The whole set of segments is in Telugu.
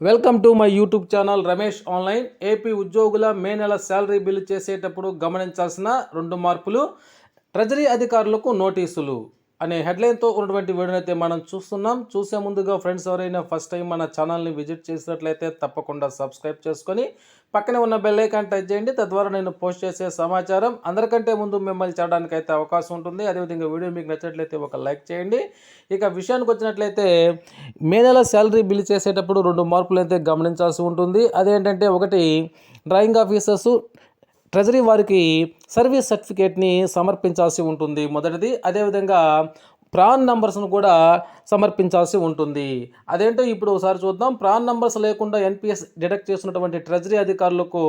Welcome to my YouTube channel Ramesh online. AP ఉద్యోగుల మే నెల శాలరీ బిల్లు చేసేటప్పుడు గమనించాల్సిన 2 మార్పులు, ట్రెజరీ అధికారులకు నోటీసులు అనే హెడ్లైన్తో ఉన్నటువంటి వీడియోని అయితే మనం చూస్తున్నాం. చూసే ముందుగా ఫ్రెండ్స్ ఎవరైనా ఫస్ట్ టైం మన ఛానల్ని విజిట్ చేసినట్లయితే తప్పకుండా సబ్స్క్రైబ్ చేసుకొని పక్కనే ఉన్న బెల్ ఐకాన్ టచ్ చేయండి. తద్వారా నేను పోస్ట్ చేసే సమాచారం అందరికంటే ముందు మిమ్మల్ని చేయడానికి అయితే అవకాశం ఉంటుంది. అదేవిధంగా వీడియో మీకు నచ్చినట్లయితే ఒక లైక్ చేయండి. ఇక విషయానికి వచ్చినట్లయితే మే నెల శాలరీ బిల్ చేసేటప్పుడు 2 మార్పులు అయితే గమనించాల్సి ఉంటుంది. అదేంటంటే, ఒకటి, డ్రాయింగ్ ఆఫీసర్స్ ట్రెజరీ వారికి సర్వీస్ సర్టిఫికేట్ని సమర్పించాల్సి ఉంటుంది మొదటిది. అదేవిధంగా ప్రాన్ నంబర్స్ను కూడా సమర్పించాల్సి ఉంటుంది. అదేంటో ఇప్పుడు ఒకసారి చూద్దాం. ప్రాన్ నంబర్స్ లేకుండా ఎన్పిఎస్ డిడక్ట్ చేసినటువంటి ట్రెజరీ అధికారులకు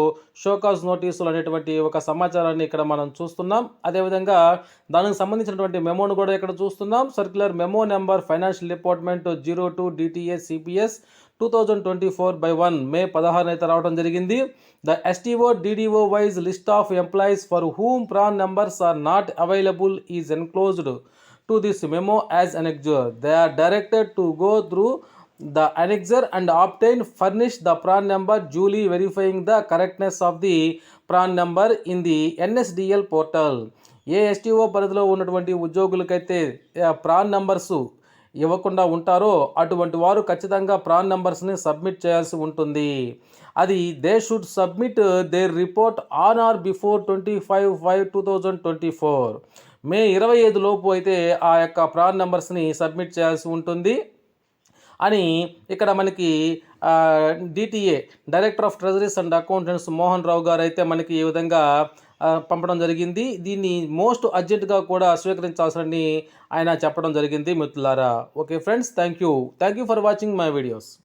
షోకాజ్ నోటీసులు అనేటువంటి ఒక సమాచారాన్ని ఇక్కడ మనం చూస్తున్నాం. అదేవిధంగా దానికి సంబంధించినటువంటి మెమోను కూడా ఇక్కడ చూస్తున్నాం. Circular memo number financial department 02 DTA CPS 2024/1 May 16 అయితే రావడం జరిగింది. The STO DDO wise list of employees for whom PRAN numbers are not available is enclosed to this memo as annexure. They are directed to go through the annexure and obtain furnish the PRAN number, duly verifying the correctness of the PRAN number in the NSDL portal. A STO పరిధిలో ఉన్నటువంటి ఉద్యోగులకైతే ప్రాన్ నంబర్స్ ఇవ్వకుండా ఉంటారో అటువంటి వారు ఖచ్చితంగా ప్రాన్ నంబర్స్ని సబ్మిట్ చేయాల్సి ఉంటుంది. అది they should submit their report on are before 25/5/2024 మే 25 లోపు అయితే ఆ యొక్క ప్రాన్ నెంబర్స్ని సబ్మిట్ చేయాల్సి ఉంటుంది అని ఇక్కడ మనకి DTA director of treasuries and accountants Mohan Rao గారు అయితే మనకి ఈ విధంగా పంపడం జరిగింది. దీన్ని మోస్ట్ అర్జెంటుగా కూడా స్వీకరించాల్సిందని ఆయన చెప్పడం జరిగింది మిత్రులారా. Okay friends, thank you for watching my videos.